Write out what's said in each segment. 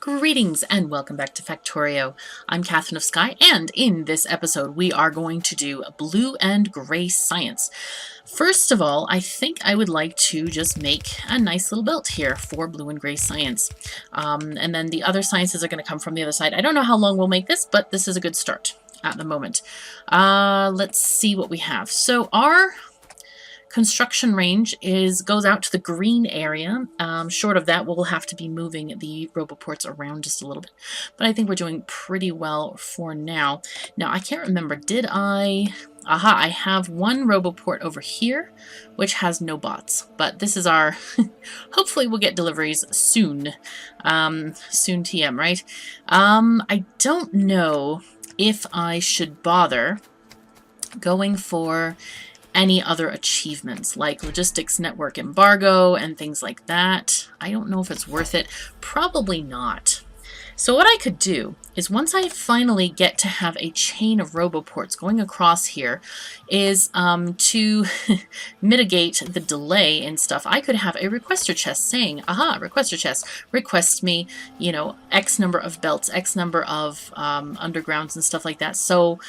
Greetings and welcome back to Factorio. I'm KatherineOfSky, and in this episode we are going to do blue and gray science. First of all, I think I would like to just make a nice little belt here for blue and gray science. And then the other sciences are going to come from the other side. I don't know how long we'll make this, but this is a good start at the moment. Let's see what we have. So our construction range goes out to the green area. Short of that, we'll have to be moving the roboports around just a little bit. But I think we're doing pretty well for now. Now, I can't remember, did I... Aha, I have one roboport over here, which has no bots. But this is our... hopefully we'll get deliveries soon. Soon TM, right? I don't know if I should bother going for any other achievements like logistics network embargo and things like that. I don't know if it's worth it. Probably not. So what I could do is once I finally get to have a chain of roboports going across here is to mitigate the delay and stuff. I could have a requester chest saying, aha, requester chest, request me, you know, X number of belts, X number of undergrounds and stuff like that. So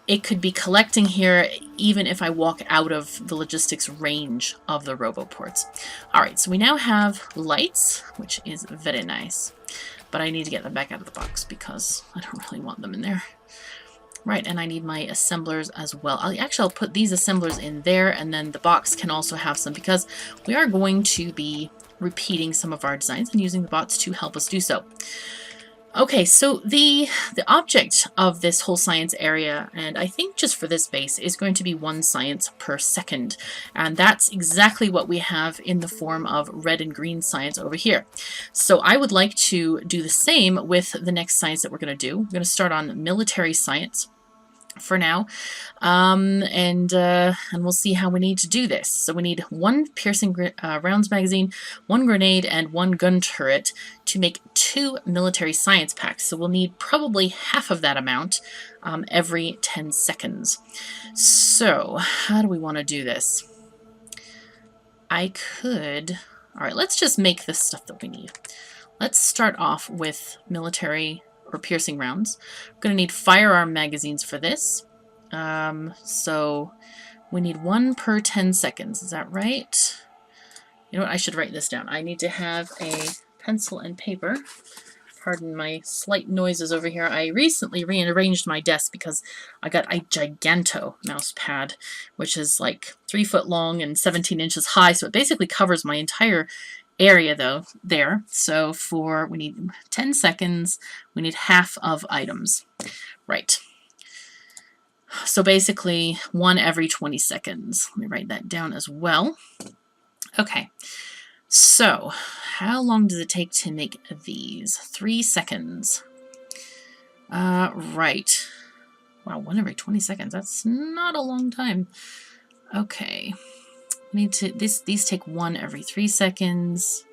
it could be collecting here even if I walk out of the logistics range of the roboports. Alright, so we now have lights, which is very nice. But I need to get them back out of the box because I don't really want them in there. Right, and I need my assemblers as well. I'll put these assemblers in there, and then the box can also have some because we are going to be repeating some of our designs and using the bots to help us do so. Okay, so the object of this whole science area, and I think just for this base, is going to be 1 science per second. And that's exactly what we have in the form of red and green science over here. So I would like to do the same with the next science that we're going to do. We're going to start on military science for now, and we'll see how we need to do this. So we need 1 piercing rounds magazine, 1 grenade, and 1 gun turret to make 2 military science packs. So we'll need probably half of that amount every 10 seconds. So how do we want to do this? I could... Alright, let's just make the stuff that we need. Let's start off with military or piercing rounds. We're going to need firearm magazines for this. So we need 1 per 10 seconds. Is that right? You know what? I should write this down. I need to have a pencil and paper. Pardon my slight noises over here. I recently rearranged my desk because I got a giganto mouse pad, which is like 3 foot long and 17 inches high. So it basically covers my entire area though there. So we need 10 seconds, we need half of items. Right. So basically 1 every 20 seconds. Let me write that down as well. Okay. So how long does it take to make these? 3 seconds. Right. Wow, 1 every 20 seconds. That's not a long time. Okay. These take 1 every 3 seconds,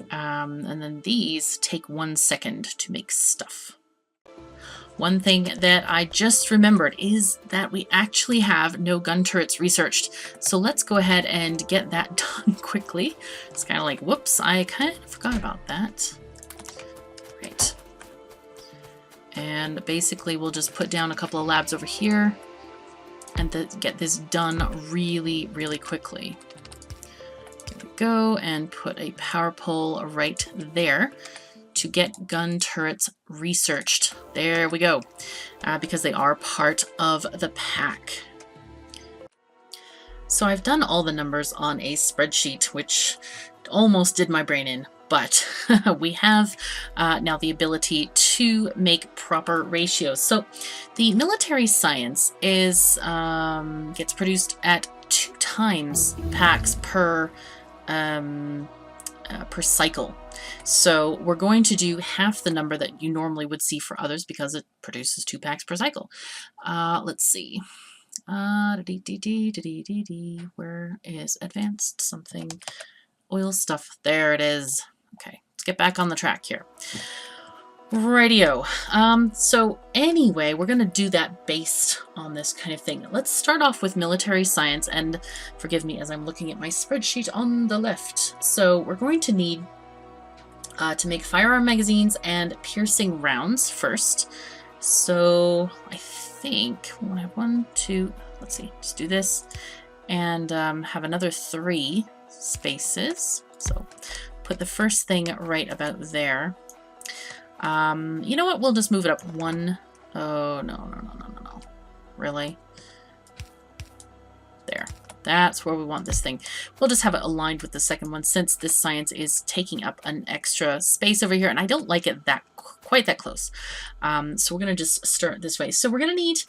and then these take 1 second to make stuff. One thing that I just remembered is that we actually have no gun turrets researched, so let's go ahead and get that done quickly. It's kind of like, whoops, I kind of forgot about that. Right. And basically we'll just put down a couple of labs over here and get this done really, really quickly. There we go, and put a power pole right there to get gun turrets researched. There we go, because they are part of the pack. So I've done all the numbers on a spreadsheet, which almost did my brain in. But we have now the ability to make proper ratios. So the military science is gets produced at 2 times packs per cycle. So we're going to do half the number that you normally would see for others because it produces 2 packs per cycle. Let's see. Where is advanced something? Oil stuff. There it is. Okay, let's get back on the track here. Radio. So anyway, we're going to do that based on this kind of thing. Let's start off with military science, and forgive me as I'm looking at my spreadsheet on the left. So we're going to need to make firearm magazines and piercing rounds first. So I think we'll have 1, 2, let's see, just do this, and have another 3 spaces. So put the first thing right about there. You know what? We'll just move it up 1. Oh, no. Really? There. That's where we want this thing. We'll just have it aligned with the second one since this science is taking up an extra space over here, and I don't like it quite that close. So we're going to just start this way. So we're going to need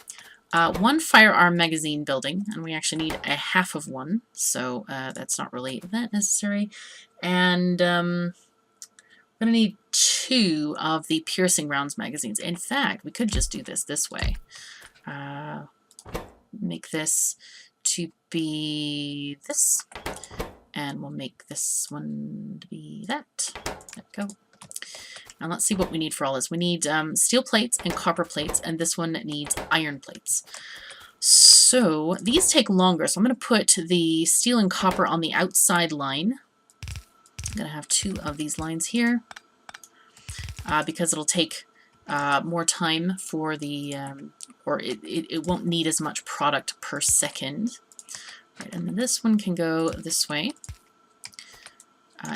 1 firearm magazine building, and we actually need a half of one, so that's not really that necessary. And we're going to need 2 of the piercing rounds magazines. In fact, we could just do this way. Make this to be this, and we'll make this one to be that. There we go. Now let's see what we need for all this. We need steel plates and copper plates, and this one needs iron plates. So these take longer, so I'm going to put the steel and copper on the outside line. I'm going to have 2 of these lines here because it'll take more time for the, or it won't need as much product per second. Right, and then this one can go this way.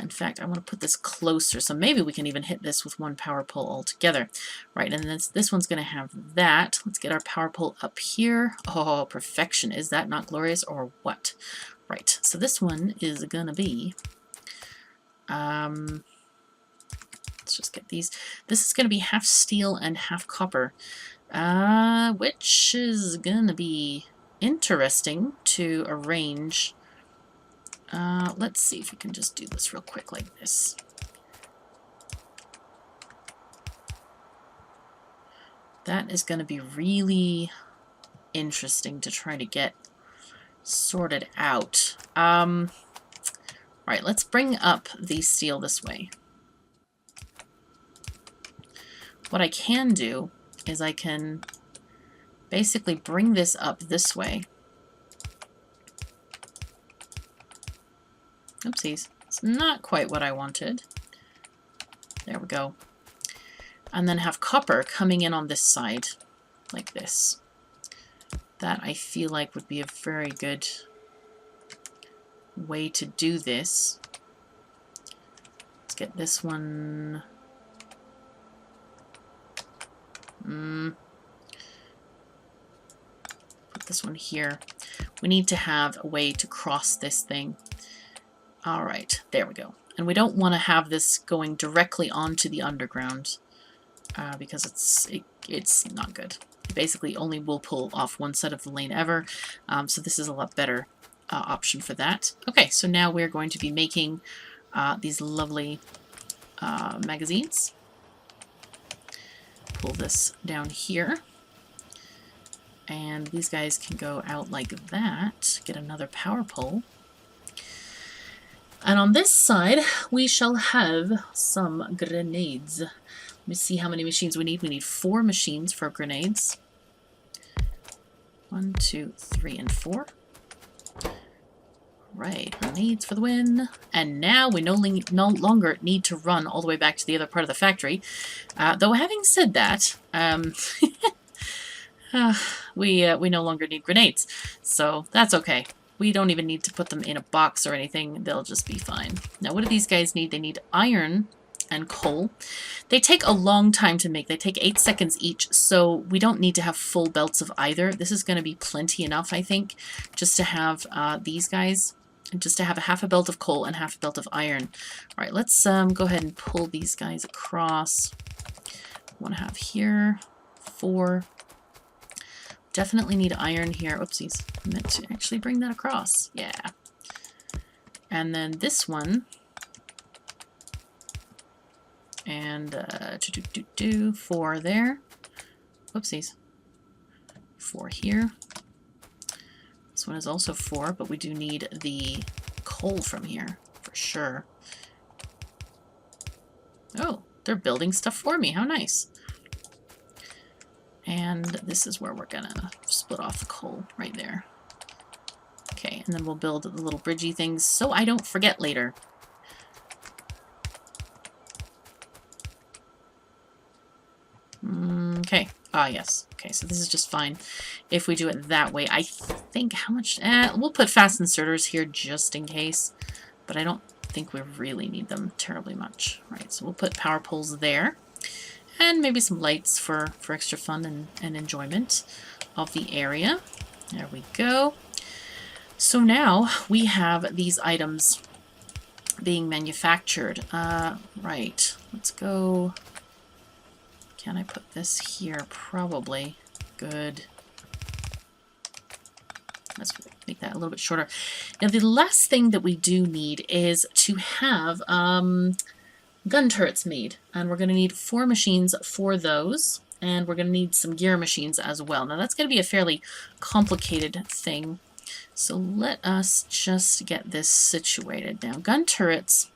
In fact, I want to put this closer, so maybe we can even hit this with 1 power pole altogether. Right, and this one's going to have that. Let's get our power pole up here. Oh, perfection. Is that not glorious or what? Right, so this one is going to be... let's just get these. This is going to be half steel and half copper, which is going to be interesting to arrange. Let's see if we can just do this real quick like this. That is going to be really interesting to try to get sorted out. Right, let's bring up the steel this way. What I can do is I can basically bring this up this way. Oopsies. It's not quite what I wanted. There we go. And then have copper coming in on this side, like this. That I feel like would be a very good way to do this. Let's get this one... put this one here. We need to have a way to cross this thing. Alright, there we go. And we don't want to have this going directly onto the underground because it's not good. Basically only will pull off one side of the lane ever, so this is a lot better option for that. Okay, so now we're going to be making these lovely magazines. Pull this down here. And these guys can go out like that. Get another power pole. And on this side, we shall have some grenades. Let me see how many machines we need. We need 4 machines for grenades. 1, 2, 3, and 4. Right, grenades for the win. And now we no longer need to run all the way back to the other part of the factory. Though having said that, we no longer need grenades. So that's okay. We don't even need to put them in a box or anything. They'll just be fine. Now, what do these guys need? They need iron and coal. They take a long time to make. They take 8 seconds each, so we don't need to have full belts of either. This is going to be plenty enough, I think, just to have these guys, and just to have a half a belt of coal and half a belt of iron. All right, let's go ahead and pull these guys across. 1.5 here, 4. Definitely need iron here. Oopsies. I meant to actually bring that across. Yeah. And then this one. And 4 there. Whoopsies. 4 here. This one is also 4, but we do need the coal from here for sure. Oh, they're building stuff for me. How nice. And this is where we're gonna split off the coal right there. Okay, and then we'll build the little bridgey things so I don't forget later. Ah, yes. Okay, so this is just fine if we do it that way. I think how much... we'll put fast inserters here just in case, but I don't think we really need them terribly much. Right, so we'll put power poles there, and maybe some lights for extra fun and enjoyment of the area. There we go. So now we have these items being manufactured. Right, let's go... Can I put this here? Probably. Good. Let's make that a little bit shorter. Now, the last thing that we do need is to have gun turrets made. And we're going to need 4 machines for those. And we're going to need some gear machines as well. Now, that's going to be a fairly complicated thing. So let us just get this situated. Now, gun turrets...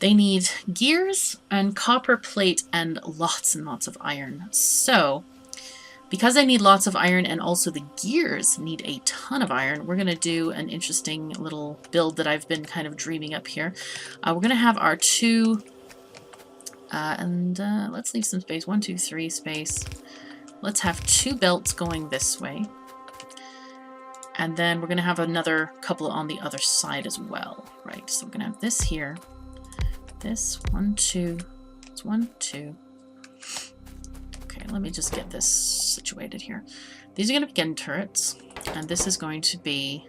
They need gears and copper plate and lots of iron. So, because I need lots of iron and also the gears need a ton of iron, we're going to do an interesting little build that I've been kind of dreaming up here. We're going to have our 2, let's leave some space. 1, 2, 3 space. Let's have 2 belts going this way. And then we're going to have another couple on the other side as well. Right, so we're going to have this here. This 1, 2. It's 1, 2. Okay, let me just get this situated here. These are going to be gun turrets, and this is going to be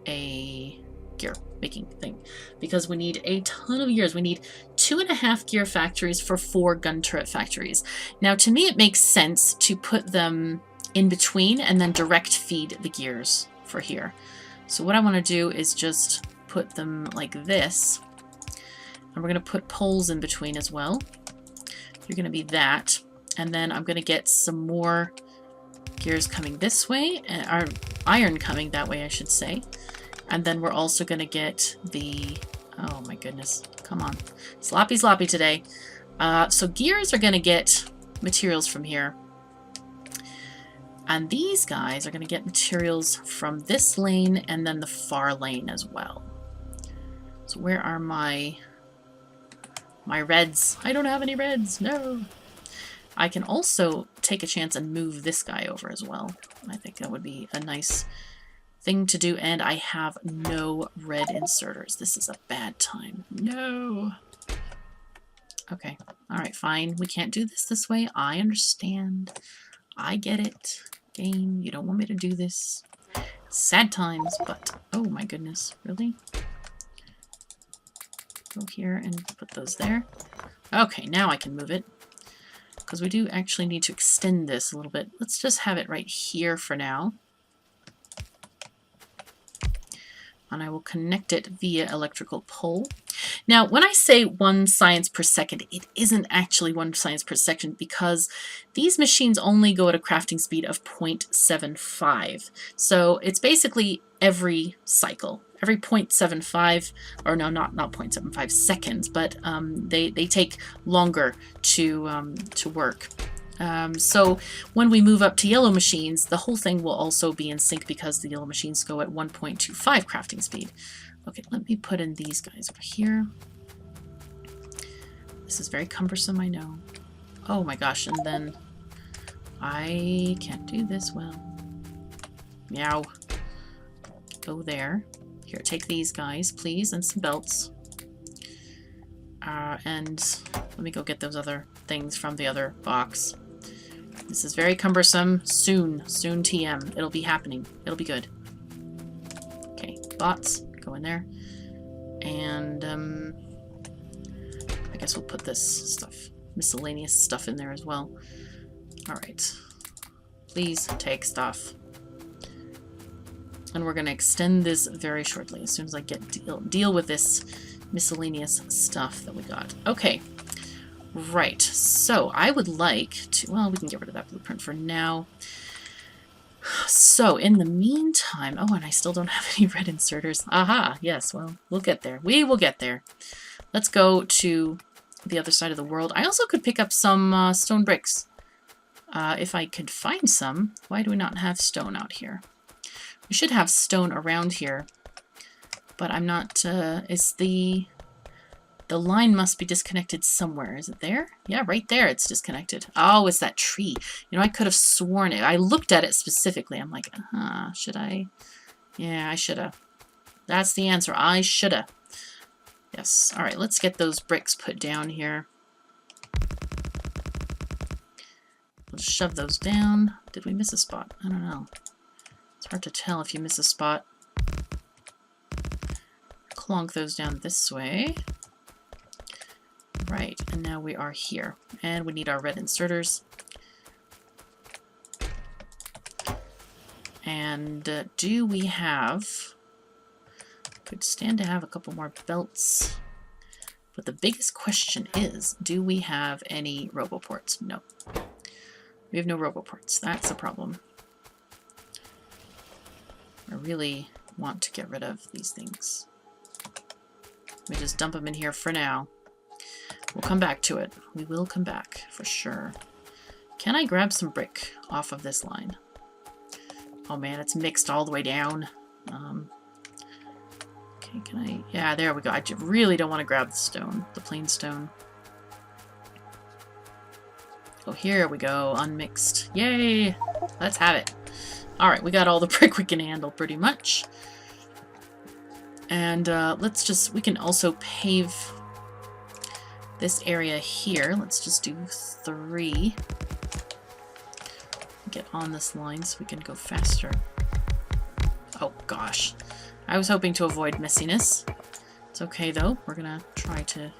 a gear making thing because we need a ton of gears. We need 2.5 gear factories for 4 gun turret factories. Now, to me, it makes sense to put them in between and then direct feed the gears for here. So what I want to do is just put them like this. And we're going to put poles in between as well. You're going to be that. And then I'm going to get some more gears coming this way. Or iron coming that way, I should say. And then we're also going to get the... Oh my goodness. Come on. Sloppy today. So gears are going to get materials from here. And these guys are going to get materials from this lane and then the far lane as well. So where are my reds? I don't have any reds. No. I can also take a chance and move this guy over as well. I think that would be a nice thing to do. And I have no red inserters. This is a bad time. No. Okay. All right, fine. We can't do this way. I understand. I get it. Game, you don't want me to do this. Sad times, but... Oh my goodness. Really? Go here and put those there. Okay, now I can move it. Because we do actually need to extend this a little bit. Let's just have it right here for now. And I will connect it via electrical pole. Now, when I say 1 science per second, it isn't actually 1 science per second because these machines only go at a crafting speed of 0.75. So it's basically every cycle. Every 0.75, or no, not 0.75 seconds, but they take longer to work. So when we move up to yellow machines, the whole thing will also be in sync because the yellow machines go at 1.25 crafting speed. Okay, let me put in these guys over here. This is very cumbersome, I know. Oh my gosh, and then I can't do this well. Meow. Go there. Here, take these guys, please, and some belts. And let me go get those other things from the other box. This is very cumbersome. Soon TM. It'll be happening. It'll be good. Okay, bots, go in there. And I guess we'll put this stuff, miscellaneous stuff in there as well. Alright. Please take stuff. And we're going to extend this very shortly as soon as I get deal with this miscellaneous stuff that we got. Okay. Right. So I would like to... Well, we can get rid of that blueprint for now. So in the meantime... Oh, and I still don't have any red inserters. Aha. Yes. Well, we'll get there. We will get there. Let's go to the other side of the world. I also could pick up some stone bricks. If I could find some. Why do we not have stone out here? We should have stone around here, but I'm not, is the The line must be disconnected somewhere. Is it there? Yeah, right there it's disconnected. Oh, it's that tree. You know, I could have sworn it. I looked at it specifically. I'm like, should I? Yeah, I should have. That's the answer. I should have. Yes. All right, let's get those bricks put down here. We'll just shove those down. Did we miss a spot? I don't know. It's hard to tell if you miss a spot. Clonk those down this way. Right, and now we are here. And we need our red inserters. And do we have... Could stand to have a couple more belts. But the biggest question is, do we have any roboports? No. We have no roboports. That's a problem. I really want to get rid of these things. We just dump them in here for now. We'll come back to it. We will come back for sure. Can I grab some brick off of this line? Oh man, it's mixed all the way down. Okay, can I? Yeah, there we go. I really don't want to grab the stone, the plain stone. Oh, here we go. Unmixed. Yay! Let's have it. Alright, we got all the brick we can handle pretty much. And let's just, we can also pave this area here. Let's just do 3. Get on this line so we can go faster. Oh gosh. I was hoping to avoid messiness. It's okay though. We're gonna try to...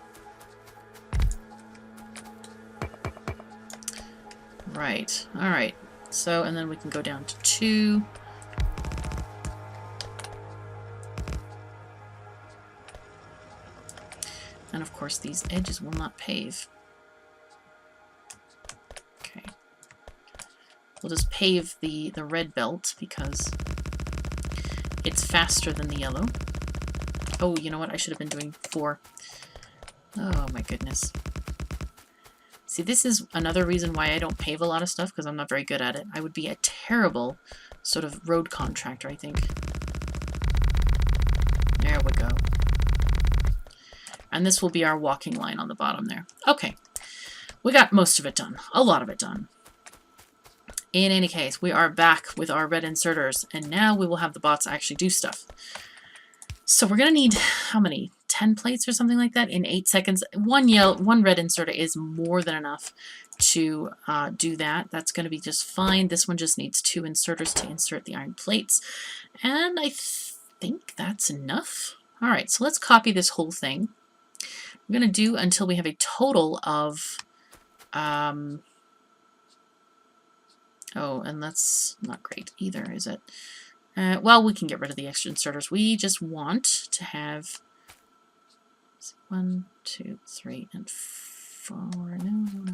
Right. Alright. So, and then we can go down to 2. And of course these edges will not pave. Okay. We'll just pave the red belt because it's faster than the yellow. Oh, you know what? I should have been doing 4. Oh my goodness. See, this is another reason why I don't pave a lot of stuff, because I'm not very good at it. I would be a terrible sort of road contractor, I think. There we go. And this will be our walking line on the bottom there. Okay. We got most of it done. A lot of it done. In any case, we are back with our red inserters, and now we will have the bots actually do stuff. So we're going to need, how many? 10 plates or something like that in 8 seconds. One red inserter is more than enough to do that. That's going to be just fine. This one just needs 2 inserters to insert the iron plates. And I think that's enough. All right, so let's copy this whole thing. We're going to do until we have a total of... oh, and that's not great either, is it? Well, we can get rid of the extra inserters. We just want to have 1, 2, 3, and 4. No.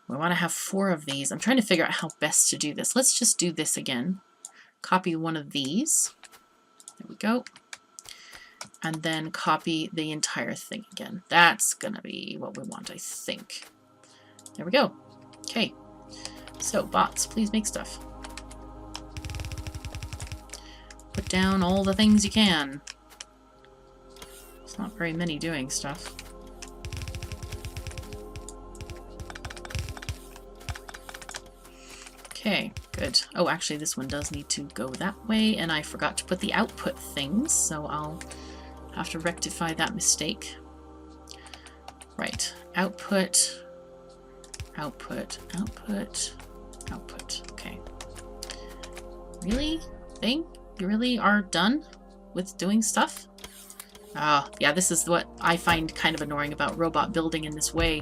We want to have 4 of these. I'm trying to figure out how best to do this. Let's just do this again. Copy one of these. There we go. And then copy the entire thing again. That's going to be what we want, I think. There we go. Okay. So, bots, please make stuff. Put down all the things you can. There's not very many doing stuff. Okay, good. Oh, actually, this one does need to go that way, and I forgot to put the output things, so I'll have to rectify that mistake. Right. Output, output, output, output. Okay. Really? Think you really are done with doing stuff? Yeah, this is what I find kind of annoying about robot building in this way,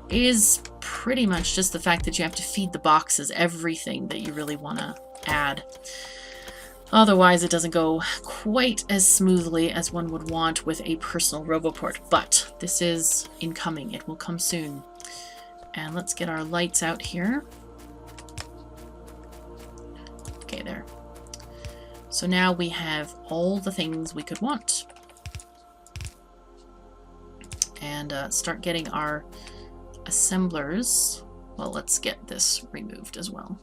is pretty much just the fact that you have to feed the boxes everything that you really want to add. Otherwise, it doesn't go quite as smoothly as one would want with a personal roboport. But this is incoming. It will come soon. And let's get our lights out here. Okay, there. So now we have all the things we could want. And start getting our assemblers. Well, let's get this removed as well.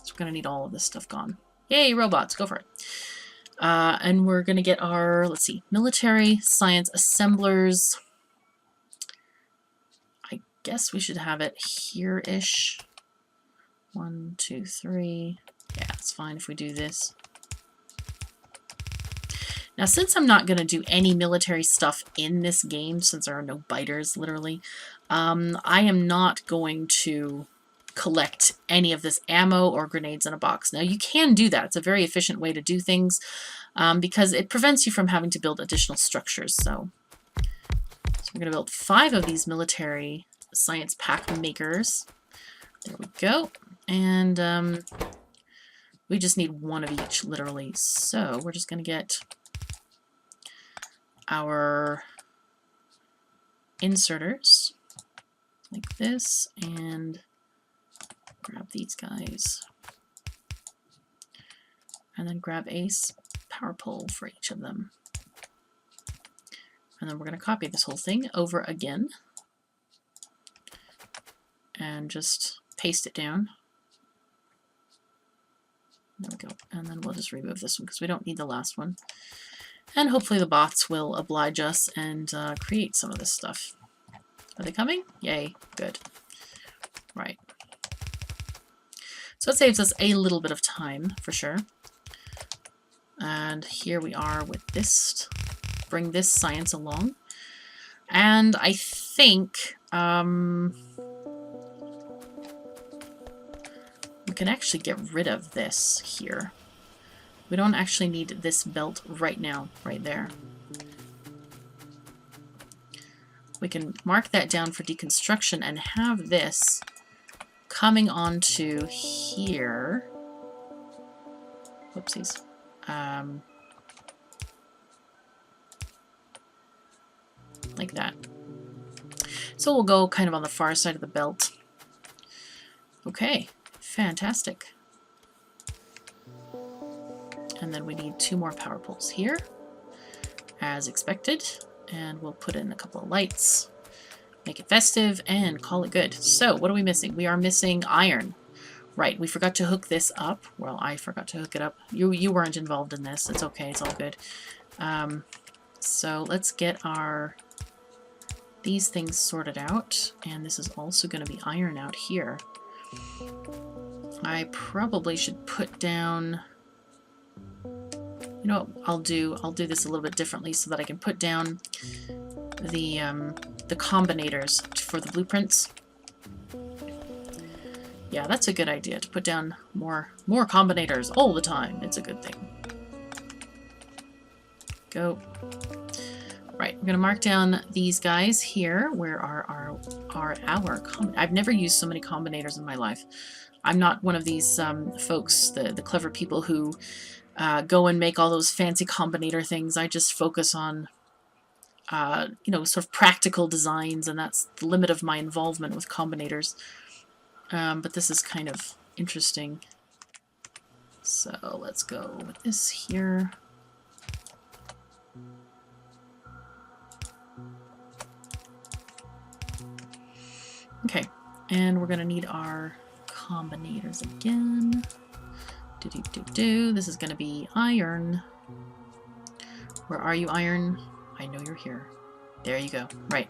So we're going to need all of this stuff gone. Yay, robots, go for it. And we're going to get our, let's see, military science assemblers. I guess we should have it here-ish. 1, 2, 3. Yeah, it's fine if we do this. Now, since I'm not going to do any military stuff in this game, since there are no biters, literally, I am not going to collect any of this ammo or grenades in a box. Now, you can do that. It's a very efficient way to do things because it prevents you from having to build additional structures. So we're going to build 5 of these military science pack makers. There we go. And we just need 1 of each, literally. So we're just going to get our inserters like this and grab these guys. And then grab a power pole for each of them. And then we're going to copy this whole thing over again and just paste it down. There we go. And then we'll just remove this one because we don't need the last one. And hopefully the bots will oblige us and create some of this stuff. Are they coming? Yay. Good. Right. So it saves us a little bit of time, for sure. And here we are with this. Bring this science along. And I think we can actually get rid of this here. We don't actually need this belt right now, right there. We can mark that down for deconstruction and have this coming onto here. Whoopsies. Like that. So we'll go kind of on the far side of the belt. Okay, fantastic. And then we need 2 more power poles here, as expected. And we'll put in a couple of lights, make it festive, and call it good. So, what are we missing? We are missing iron. Right, we forgot to hook this up. Well, I forgot to hook it up. You weren't involved in this. It's okay, it's all good. So, let's get these things sorted out. And this is also going to be iron out here. I probably should put down... You know what I'll do? I'll do this a little bit differently so that I can put down the combinators for the blueprints. Yeah, that's a good idea, to put down more combinators all the time. It's a good thing. Go. Right, we're going to mark down these guys here. Where are our I've never used so many combinators in my life. I'm not one of these folks, the clever people who go and make all those fancy combinator things. I just focus on, you know, sort of practical designs, and that's the limit of my involvement with combinators. But this is kind of interesting. So let's go with this here. Okay, and we're going to need our combinators again. This is going to be iron. Where are you, iron? I know you're here. There you go. Right.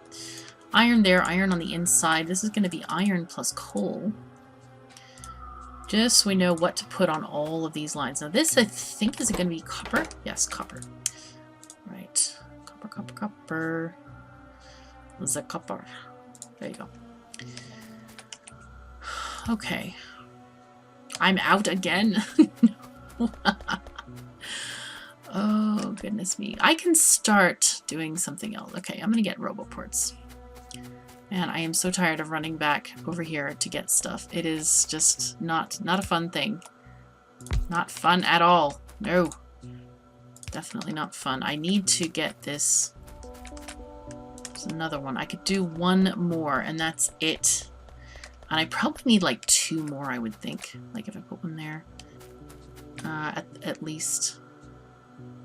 Iron there, iron on the inside. This is going to be iron plus coal. Just so we know what to put on all of these lines. Now this, I think, is going to be copper. Yes, copper. Right. Copper, copper, copper. The copper. There you go. Okay. I'm out again. Oh, goodness me. I can start doing something else. Okay, I'm going to get roboports. Man, I am so tired of running back over here to get stuff. It is just not a fun thing. Not fun at all. No. Definitely not fun. I need to get this. There's another one. I could do 1 more, and that's it. And I probably need like 2 more, I would think. Like if I put one there. At least.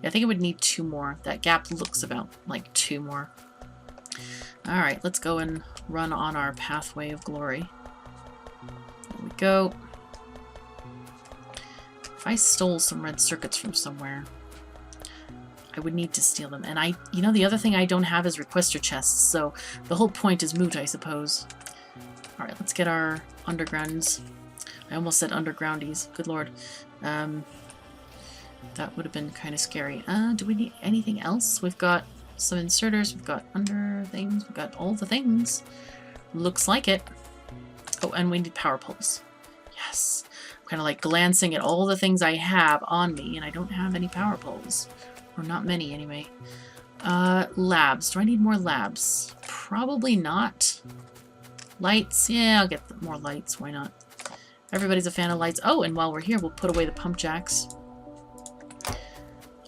Yeah, I think I would need 2 more. That gap looks about like 2 more. Alright, let's go and run on our pathway of glory. There we go. If I stole some red circuits from somewhere, I would need to steal them. And you know, the other thing I don't have is requester chests, so the whole point is moot, I suppose. Alright, let's get our undergrounds. I almost said undergroundies. Good lord. That would have been kind of scary. Do we need anything else? We've got some inserters, we've got under things, we've got all the things. Looks like it. Oh, and we need power poles. Yes. I'm kind of like glancing at all the things I have on me, and I don't have any power poles. Or not many, anyway. Labs. Do I need more labs? Probably not. Lights. Yeah, I'll get more lights. Why not? Everybody's a fan of lights. Oh, and while we're here, we'll put away the pump jacks.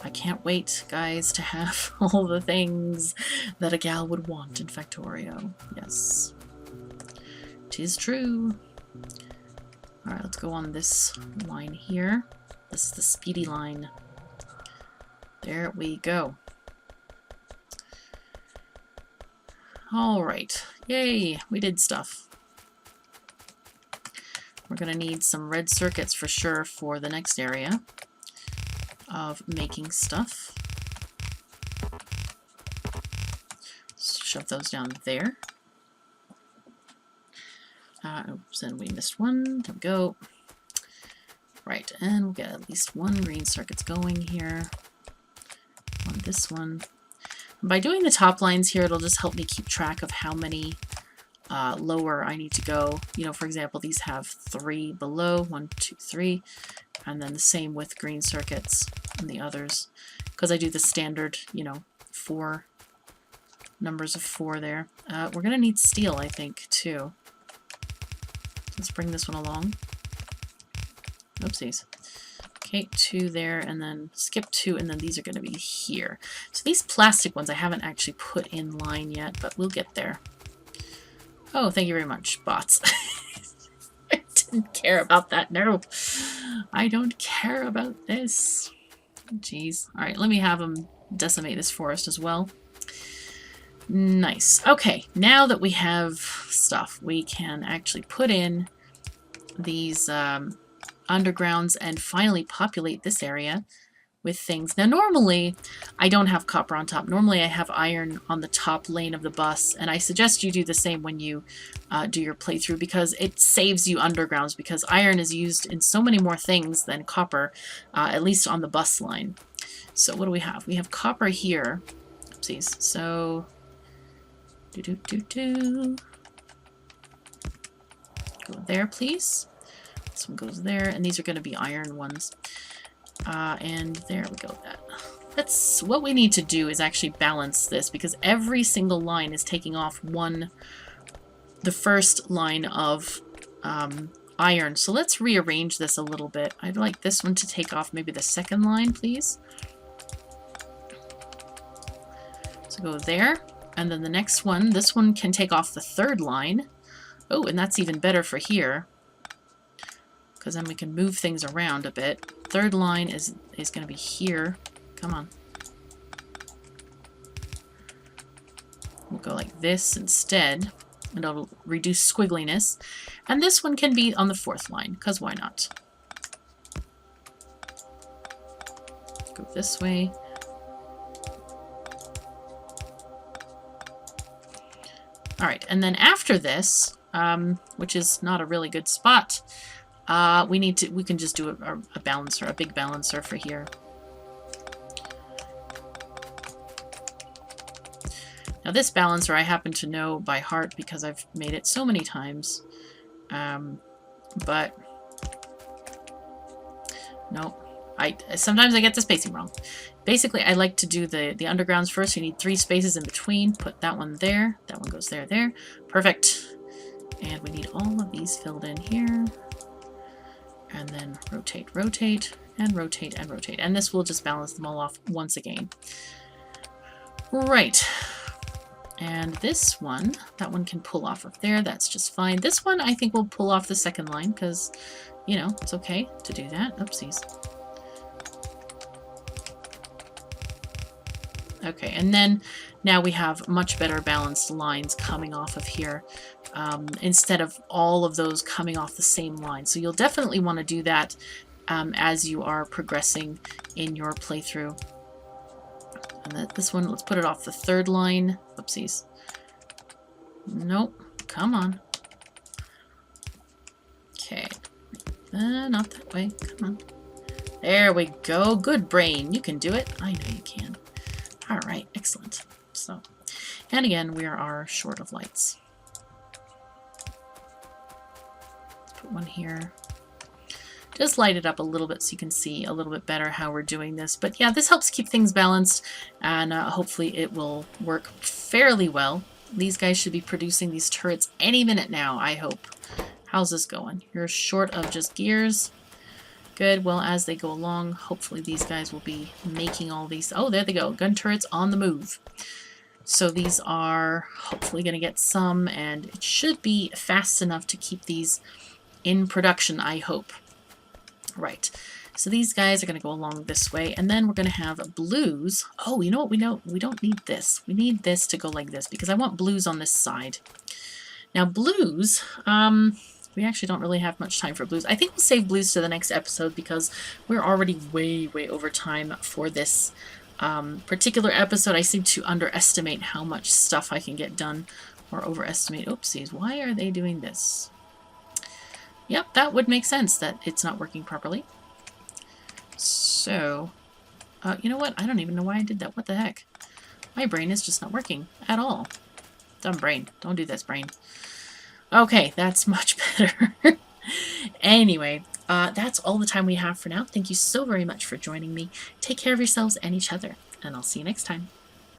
I can't wait, guys, to have all the things that a gal would want in Factorio. Yes. 'Tis true. Alright, let's go on this line here. This is the speedy line. There we go. Alright. Yay! We did stuff. We're going to need some red circuits for sure for the next area of making stuff. Shove those down there. Oops, and we missed one. There we go. Right, and we'll get at least one green circuits going here. On this one. And by doing the top lines here, it'll just help me keep track of how many lower I need to go. You know, for example, these have 3 below. 1, 2, 3. And then the same with green circuits and the others. Because I do the standard, you know, 4 numbers of 4 there. We're going to need steel, I think, too. Let's bring this one along. Oopsies. Okay, 2 there, and then skip 2, and then these are going to be here. So these plastic ones I haven't actually put in line yet, but we'll get there. Oh, thank you very much, bots. I didn't care about that. No, I don't care about this. Jeez. Alright, let me have them decimate this forest as well. Nice. Okay, now that we have stuff, we can actually put in these undergrounds and finally populate this area with things. Now normally I don't have copper on top. Normally I have iron on the top lane of the bus, and I suggest you do the same when you do your playthrough, because it saves you undergrounds, because iron is used in so many more things than copper, at least on the bus line. So what do we have? We have copper here. Oopsies. So go there, please. This one goes there, and these are going to be iron ones. And there we go. That's what we need to do, is actually balance this, because every single line is taking off the first line of iron. So let's rearrange this a little bit. I'd like this one to take off maybe the second line, please. So go there, and then the next one, this one can take off the third line. Oh, and that's even better for here, because then we can move things around a bit. Third line is going to be here. Come on. We'll go like this instead, and it'll reduce squiggliness. And this one can be on the fourth line, because why not? Go this way. Alright, and then after this, which is not a really good spot, we can just do a balancer, a big balancer for here. Now this balancer I happen to know by heart because I've made it so many times. But no, sometimes I get the spacing wrong. Basically, I like to do the undergrounds first. You need 3 spaces in between. Put that one there. That one goes there, there. Perfect. And we need all of these filled in here. And then rotate, rotate, and rotate, and rotate. And this will just balance them all off once again. Right. And this one, that one can pull off of there. That's just fine. This one, I think, will pull off the second line because, you know, it's okay to do that. Oopsies. Okay, and then now we have much better balanced lines coming off of here instead of all of those coming off the same line. So you'll definitely want to do that as you are progressing in your playthrough. And this one, let's put it off the third line. Whoopsies. Nope. Come on. Okay. Not that way. Come on. There we go. Good brain. You can do it. I know you can. Alright, excellent. So, and again, we are short of lights. Let's put one here. Just light it up a little bit so you can see a little bit better how we're doing this. But yeah, this helps keep things balanced, and hopefully it will work fairly well. These guys should be producing these turrets any minute now, I hope. How's this going? You're short of just gears. Good. Well, as they go along, hopefully these guys will be making all these. Oh, there they go. Gun turrets on the move. So these are hopefully going to get some, and it should be fast enough to keep these in production, I hope. Right. So these guys are going to go along this way, and then we're going to have blues. Oh, you know what? We don't need this. We need this to go like this, because I want blues on this side. Now, blues, we actually don't really have much time for blues. I think we'll save blues to the next episode because we're already way, way over time for this particular episode. I seem to underestimate how much stuff I can get done, or overestimate. Oopsies, why are they doing this? Yep, that would make sense that it's not working properly. So, you know what? I don't even know why I did that. What the heck? My brain is just not working at all. Dumb brain. Don't do this, brain. Okay, that's much better. Anyway, that's all the time we have for now. Thank you so very much for joining me. Take care of yourselves and each other, and I'll see you next time.